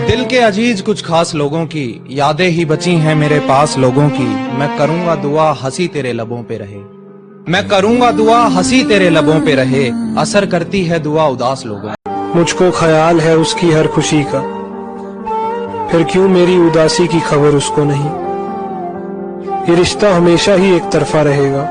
दिल के अजीज कुछ खास लोगों की यादें ही बची हैं मेरे पास लोगों की। मैं करूंगा दुआ हंसी तेरे लबों पे रहे। मैं करूंगा दुआ हंसी तेरे लबों पे रहे। असर करती है दुआ उदास लोगों। मुझको ख्याल है उसकी हर खुशी का, फिर क्यों मेरी उदासी की खबर उसको नहीं। ये रिश्ता हमेशा ही एक तरफा रहेगा,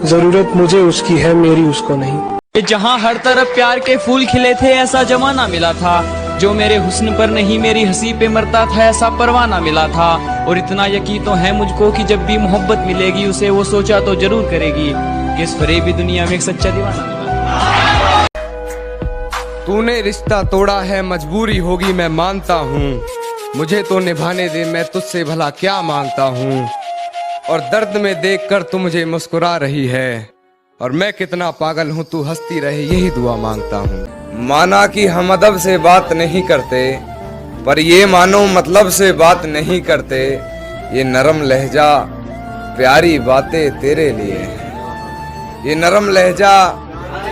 जरूरत मुझे उसकी है मेरी उसको नहीं। जहाँ हर तरफ प्यार के फूल खिले थे ऐसा जमाना मिला था। जो मेरे हुस्न पर नहीं मेरी हंसी पे मरता था ऐसा परवाना मिला था। और इतना यकीन तो है मुझको कि जब भी मोहब्बत मिलेगी उसे वो सोचा तो जरूर करेगी कि इस फरेबी दुनिया में एक सच्चा दीवाना मिला। तूने रिश्ता तोड़ा है मजबूरी होगी मैं मानता हूँ। मुझे तो निभाने दे मैं तुझसे भला क्या मांगता हूँ। और दर्द में देखकर तू मुझे मुस्कुरा रही है, और मैं कितना पागल हूँ तू हंसती रहे यही दुआ मांगता हूँ। माना कि हम अदब से बात नहीं करते, पर ये मानो मतलब से बात नहीं करते। ये नरम लहजा प्यारी बातें तेरे लिए हैं। ये नरम लहजा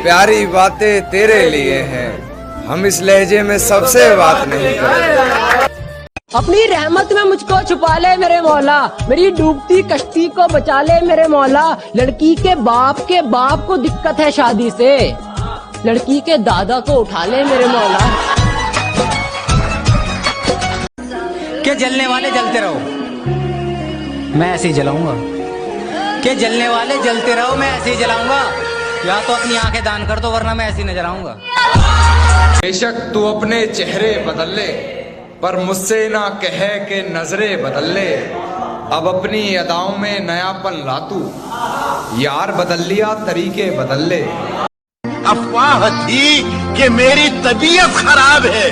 प्यारी बातें तेरे लिए हैं। हम इस लहजे में सबसे बात नहीं करते। अपनी रहमत में मुझको छुपा ले मेरे मौला, मेरी डूबती कश्ती को बचा ले मेरे मौला। लड़की के बाप को दिक्कत है शादी से, लड़की के दादा को उठा ले मेरे मौला। क्या जलने वाले जलते रहो, मैं ऐसे ही जलाऊंगा। क्या जलने वाले जलते रहो, मैं ऐसे ही जलाऊंगा। या तो अपनी आंखें दान कर दो वरना मैं ऐसे ही न जलाऊंगा। बेशक तू अपने चेहरे बदल ले, पर मुझसे ना कहे के नजरे बदल ले। अब अपनी अदाओं में नयापन ला तू, यार बदल लिया तरीके बदल ले। अफवाह थी कि मेरी तबीयत खराब है,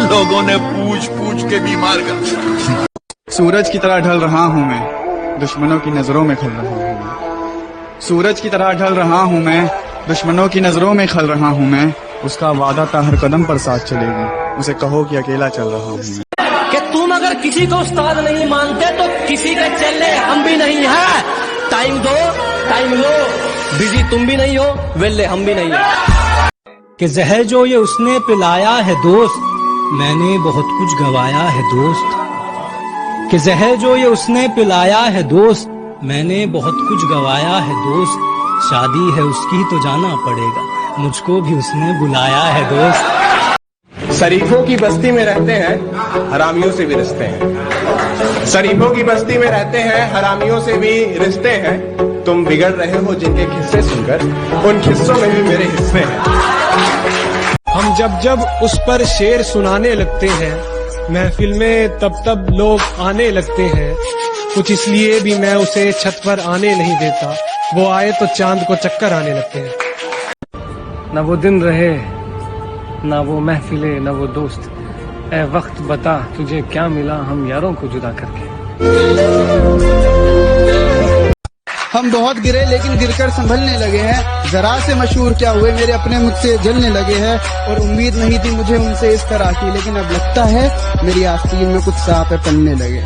लोगों ने पूछ पूछ के बीमार कर दिया। सूरज की तरह ढल रहा हूँ मैं, दुश्मनों की नजरों में खल रहा हूँ मैं। सूरज की तरह ढल रहा हूँ मैं, दुश्मनों की नजरों में खल रहा हूँ मैं। उसका वादा था हर कदम पर साथ चलेगी, उसे कहो कि अकेला चल रहा हूँ। कि तुम अगर किसी को उस्ताद नहीं मानते तो किसी के चलने हम भी नहीं है। टाइम दो टाइम लो, बिजी तुम भी नहीं हो, वेले हम भी नहीं है। कि जहर जो ये उसने पिलाया है दोस्त, मैंने बहुत कुछ गवाया है दोस्त। कि जहर जो ये उसने पिलाया है दोस्त, मैंने बहुत कुछ गवाया है दोस्त। शादी है उसकी तो जाना पड़ेगा, मुझको भी उसने बुलाया है दोस्त। शरीफों की बस्ती में रहते हैं, हरामियों से भी रिश्ते हैं। शरीफों की बस्ती में रहते हैं, हरामियों से भी रिश्ते हैं। तुम बिगड़ रहे हो जिनके किस्से सुनकर, उन किस्सों में भी मेरे हिस्से हैं। हम जब जब उस पर शेर सुनाने लगते हैं, महफिल में तब लोग आने लगते हैं। कुछ इसलिए भी मैं उसे छत पर आने नहीं देता, वो आए तो चांद को चक्कर आने लगते हैं। न वो दिन रहे, न वो महफिले, न वो दोस्त। ए वक्त बता तुझे क्या मिला हम यारों को जुदा करके। हम बहुत गिरे लेकिन गिरकर संभलने लगे हैं। जरा से मशहूर क्या हुए मेरे अपने मुझसे जलने लगे हैं। और उम्मीद नहीं थी मुझे उनसे इस तरह की, लेकिन अब लगता है मेरी आस्तीन में कुछ सांप पलने लगे।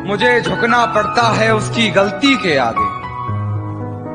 मुझे झुकना पड़ता है उसकी गलती के आगे,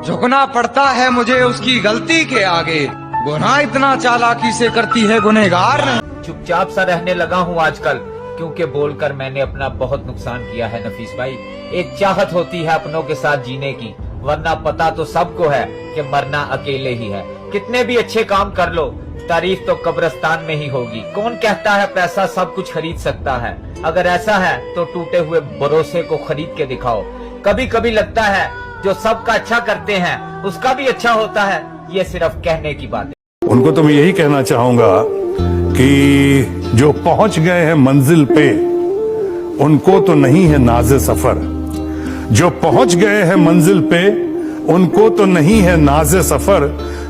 झुकना पड़ता है मुझे उसकी गलती के आगे। गुनाह इतना चालाकी से करती है गुनहगार नहीं। चुपचाप सा रहने लगा हूँ आजकल, क्योंकि बोलकर मैंने अपना बहुत नुकसान किया है नफीस भाई। एक चाहत होती है अपनों के साथ जीने की, वरना पता तो सबको है कि मरना अकेले ही है। कितने भी अच्छे काम कर लो, तारीफ तो कब्रिस्तान में ही होगी। कौन कहता है पैसा सब कुछ खरीद सकता है? अगर ऐसा है तो टूटे हुए भरोसे को खरीद के दिखाओ। कभी कभी लगता है जो सबका अच्छा करते हैं उसका भी अच्छा होता है। ये सिर्फ कहने की बात है। उनको तो मैं यही कहना चाहूंगा कि जो पहुंच गए हैं मंजिल पे, उनको तो नहीं है नाज़े सफर। जो पहुंच गए हैं मंजिल पे, उनको तो नहीं है नाज़े सफर।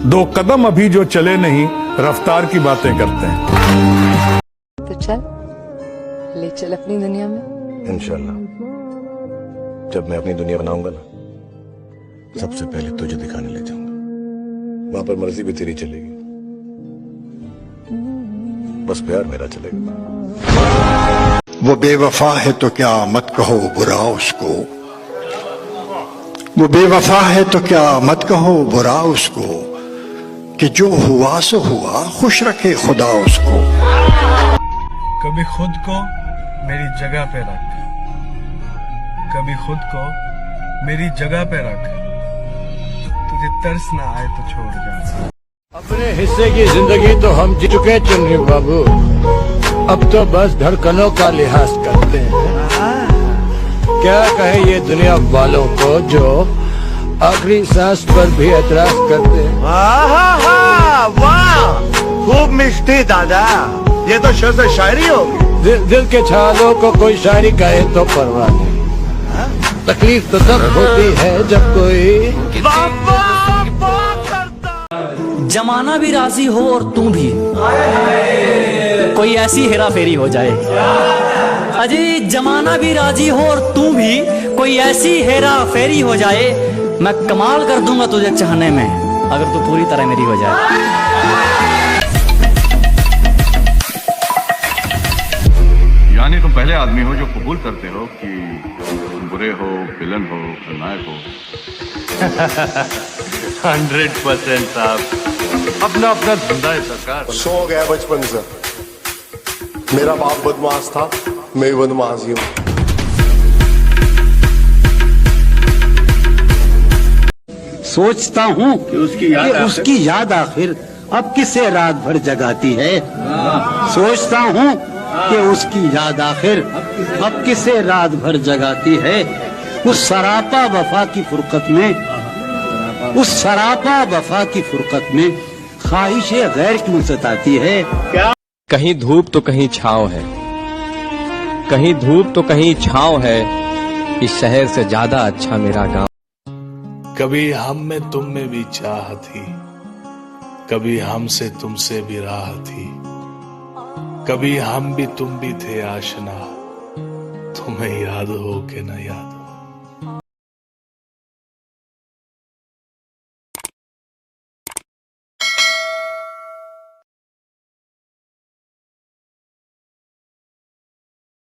दो कदम अभी जो चले नहीं, रफ्तार की बातें करते हैं। तो चल ले चल अपनी दुनिया में। इंशाल्लाह जब मैं अपनी दुनिया बनाऊंगा ना, सबसे पहले तुझे दिखाने ले जाऊंगा। वहां पर मर्जी भी तेरी चलेगी, बस प्यार मेरा चलेगा। वो बेवफा है तो क्या मत कहो बुरा उसको, वो बेवफा है तो क्या मत कहो बुरा उसको। कि जो हुआ सो हुआ, खुश रखे खुदा उसको। कभी खुद को मेरी जगह पे रख, कभी खुद को मेरी जगह पे रख, तुझे तरस ना आए तो छोड़ जा। अपने हिस्से की जिंदगी तो हम जी चुके चुन्नी बाबू, अब तो बस धड़कनों का लिहाज करते हैं। क्या कहे ये दुनिया वालों को जो आखिरी सांस पर भी एतराज करते हैं। वाह, खूब मिष्टी दादा, ये तो शेर शायरी होगी। दिल के छालों को कोई शायरी कहे तो परवाह नहीं, तकलीफ तो तब होती है जब कोई जमाना भी राजी हो और तू भी, कोई ऐसी हेरा फेरी हो जाए। अजय जमाना भी राजी हो और तू भी, कोई ऐसी हेरा फेरी हो जाए, मैं कमाल कर दूंगा तुझे चाहने में, अगर तू पूरी तरह मेरी हो जाए। यानी तुम पहले आदमी हो जो कबूल करते हो कि तुम बुरे हो, विलन हो, खलनायक हो। 100% साहब, अपना अपना धंधा है सरकार। शौक है बचपन से, मेरा बाप बदमाश था, मैं भी बदमाश ही हूँ। सोचता हूँ कि उसकी याद आखिर अब किसे रात भर जगाती है। सोचता हूँ कि उसकी याद आखिर अब किसे रात भर जगाती है। उस सरापा वफा की फुरकत में, उस सरापा वफा की फुरकत में ख्वाहिशे गैर क्यों सताती है। कहीं धूप तो कहीं छाँव है, कहीं धूप तो कहीं छाँव है, इस शहर से ज्यादा अच्छा मेरा गांव। कभी हम में तुम में भी चाह थी, कभी हमसे तुमसे भी राह थी, कभी हम भी तुम भी थे आशना, तुम्हें याद हो के न याद।